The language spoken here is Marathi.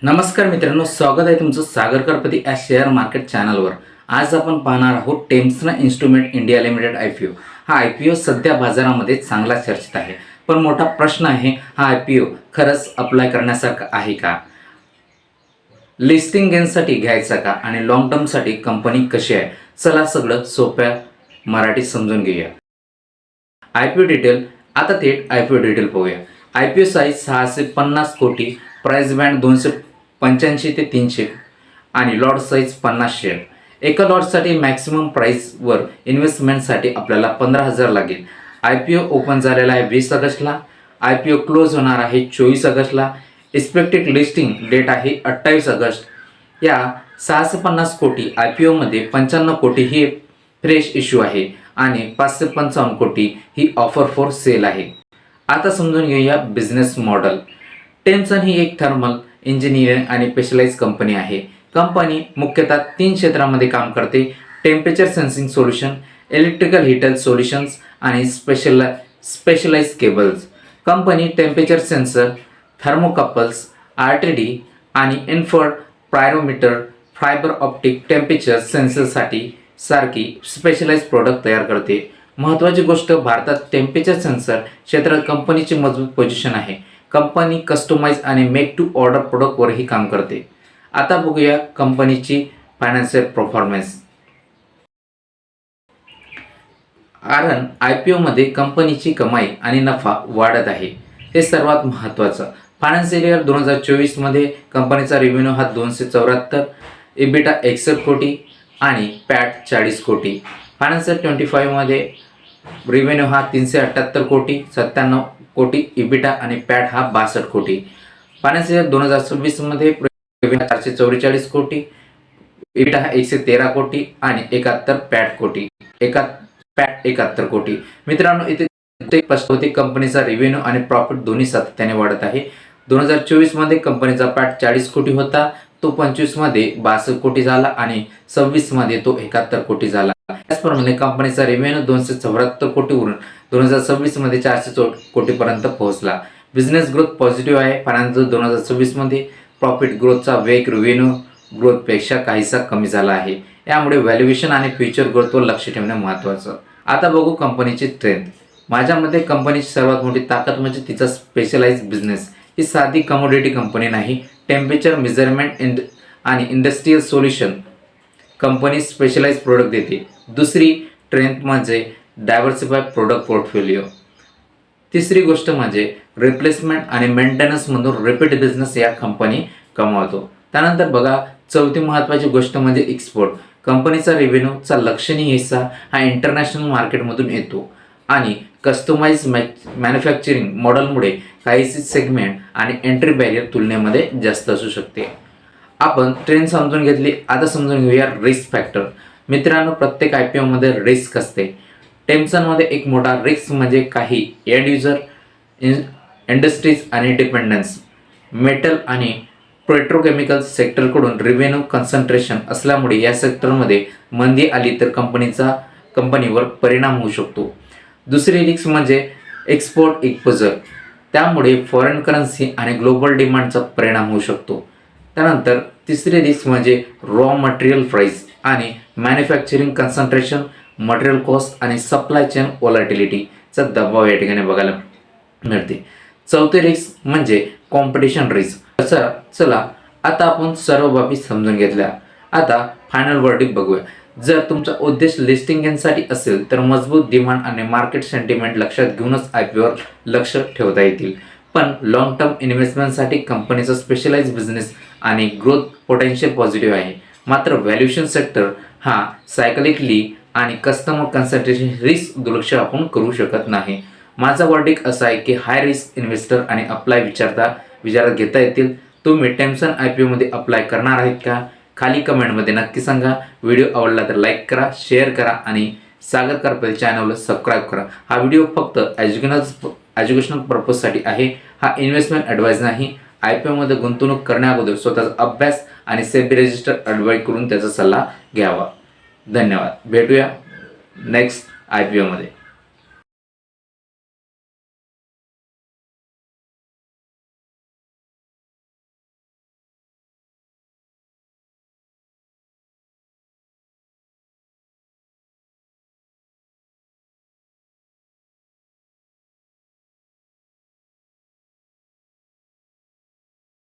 नमस्कार मित्रांनो, स्वागत आहे तुमचं सागरकरपती या शेअर मार्केट चॅनलवर। आज आपण पाहणार आहोत टेम्सन इन्स्ट्रुमेंट इंडिया लिमिटेड IPO। हा IPO सध्या बाजारामध्ये चांगला चर्चेत आहे, पण मोठा प्रश्न आहे, हा IPO खरंच अप्लाय करण्यासारखा आहे का? लिस्टिंग गेनसाठी घ्यायचा का आणि लॉंग टर्मसाठी कंपनी कशी आहे? चला सगळं सोप्या मराठीत समजून घेऊया। IPO detail. आता थेट IPO डिटेल पाहूया। IPO साईज 650 कोटी, प्राइस बँड 285 ते 300 आणि लॉट साईज 50 शेअर। एका लॉटसाठी मॅक्सिमम प्राइसवर इन्व्हेस्टमेंटसाठी आपल्याला 15,000 लागेल। IPO ओपन झालेला आहे 20 ऑगस्टला। IPO क्लोज होणार आहे 24 ऑगस्टला। एक्सपेक्टेड लिस्टिंग डेट आहे 28 ऑगस्ट। या 650 कोटी IPO मध्ये 95 कोटी ही फ्रेश इश्यू आहे आणि 555 कोटी ही ऑफर फॉर सेल आहे। आता समजून घेऊया बिझनेस मॉडेल। टेम्सन ही एक थर्मल इंजिनिअरिंग आणि स्पेशलाइज कंपनी आहे। कंपनी मुख्यतः 3 क्षेत्रांमध्ये काम करते: temperature sensing solution, electrical heater solutions आणि specialise cables. Company temperature sensor, thermocouples, RTD आणि infrared pyrometer, fibre optic temperature सेन्सरसाठी सारखी स्पेशलाइज प्रोडक्ट तयार करते। महत्त्वाची गोष्ट, भारतात टेम्परेचर सेन्सर क्षेत्रात कंपनीची मजबूत पोझिशन आहे। कंपनी कस्टमाइज आणि मेक टू ऑर्डर प्रोडक्टवरही काम करते। आता बघूया कंपनीची फायनान्शियल परफॉर्मन्स। कारण IPO मध्ये कंपनीची कमाई आणि नफा वाढत आहे, हे सर्वात महत्त्वाचं। फायनान्शियल इयर 2024 मध्ये कंपनीचा रेव्हेन्यू हा 274, EBITDA 61 कोटी आणि पॅट 40 कोटी। फायनान्शियल 25 मध्ये रेव्हेन्यू हा 378 कोटी, 97 कोटी, EBITDA आणि पॅट हा 62 कोटी। फायनान्शियल 2026 मध्ये रेव्हेन्यू 444 कोटी, EBITDA हा 113 कोटी आणि 71 पॅट कोटी, पॅट 71 कोटी। मित्रांनो, इथे स्पष्ट होते कंपनीचा रेव्हेन्यू आणि प्रॉफिट दोन्ही सातत्याने वाढत आहे। 2024 मध्ये कंपनीचा पॅट 40 कोटी होता, तो 25 मध्ये 62 कोटी झाला आणि 26 मध्ये तो 71 कोटी झाला। त्याचप्रमाणे कंपनीचा रेव्हेन्यू 274 कोटीवरून 2026 मध्ये 400 कोटीपर्यंत पोहोचला। बिझनेस ग्रोथ पॉझिटिव्ह आहे। फायनान्शियल 2026 मध्ये प्रॉफिट ग्रोथचा वेग रेव्हेन्यू ग्रोथपेक्षा काहीसा कमी झाला आहे। यामुळे व्हॅल्युएशन आणि फ्युचर ग्रोथवर लक्ष ठेवणे महत्त्वाचं। आता बघू कंपनीची स्ट्रेंथ। माझ्या मते कंपनीची सर्वात मोठी ताकद म्हणजे तिचा स्पेशलाइज बिझनेस। ही साधी कमोडिटी कंपनी नाही। टेम्परेचर मेजरमेंट आणि industrial solution company specialise product देते। दुसरी स्ट्रेंथ म्हणजे डायव्हर्सिफाय प्रोडक्ट पोर्टफोलिओ। तिसरी गोष्ट म्हणजे रिप्लेसमेंट आणि मेंटेनन्समधून रिपीट बिझनेस या कंपनी कमावतो। त्यानंतर बघा, चौथी महत्त्वाची गोष्ट म्हणजे एक्सपोर्ट। कंपनीचा रेव्हेन्यूचा लक्षणीय हिस्सा हा इंटरनॅशनल मार्केटमधून येतो आणि कस्टमाइज मॅन्युफॅक्चरिंग मॉडेलमुळे काहीशी सेगमेंट आणि एंट्री बॅरियर तुलनेमध्ये जास्त असू शकते। आपण ट्रेंड समजून घेतली, आता समजून घेऊया रिस्क फॅक्टर। मित्रांनो, प्रत्येक IPO मध्ये रिस्क असते। टेम्सनमध्ये एक मोठा रिस्क म्हणजे काही एंड युजर इंडस्ट्रीज आणि डिपेंडन्स। मेटल आणि पेट्रोकेमिकल सेक्टरकडून रेव्हेन्यू कन्सन्ट्रेशन असल्यामुळे या सेक्टरमध्ये मंदी आली तर कंपनीवर परिणाम होऊ शकतो। दुसरी रिस्क म्हणजे एक्सपोर्ट एक्सपोजर, त्यामुळे फॉरेन करन्सी आणि ग्लोबल डिमांडचा परिणाम होऊ शकतो। त्यानंतर तिसरी रिस्क म्हणजे रॉ मटेरियल प्राइस आणि मॅन्युफॅक्चरिंग कन्सन्ट्रेशन, मटेरियल कॉस्ट आणि सप्लाय चेन व्हॉलॅटिलिटीचा दबाव या ठिकाणी बघायला मिळते। चौथी रिस्क म्हणजे कॉम्पिटिशन रिस्क। चला आता आपण सर्व बाबी समजून घेतल्या। आता फायनल वर्डिक्ट बघूया। जर तुमचा उद्देश लिस्टिंग घेण्यासाठी असेल तर मजबूत डिमांड आणि मार्केट सेंटिमेंट लक्षात घेऊनच IPOवर लक्ष ठेवता येतील। पण लॉंग टर्म इन्व्हेस्टमेंटसाठी कंपनीचा स्पेशलाइज बिझनेस आणि ग्रोथ पोटेन्शियल पॉझिटिव्ह आहे। मात्र व्हॅल्युएशन सेक्टर हा सायकलिकली आणि कस्टमर कन्सन्ट्रेशन रिस्क दुर्लक्ष आपण करू शकत नाही। माझा वर्डिक्ट असा आहे की हाय रिस्क इन्व्हेस्टर आणि अप्लाय विचारात घेता येतील। तुम्ही टेम्सन IPO मध्ये अप्लाय करणार आहेत का? खाली कमेंटमध्ये नक्की सांगा। व्हिडिओ आवडला तर लाईक करा, शेअर करा आणि सागरकरपती चॅनलला सबस्क्राईब करा। हा व्हिडिओ फक्त एज्युकेशनल पर्पजसाठी आहे, हा इन्व्हेस्टमेंट ॲडवाइस नाही। IPO मध्ये गुंतवणूक करण्याअगोदर स्वतःचा अभ्यास आणि सेबी रजिस्टर ॲडवाइस करून त्याचा सल्ला घ्यावा। धन्यवाद। भेटूया नेक्स्ट IPO मध्ये।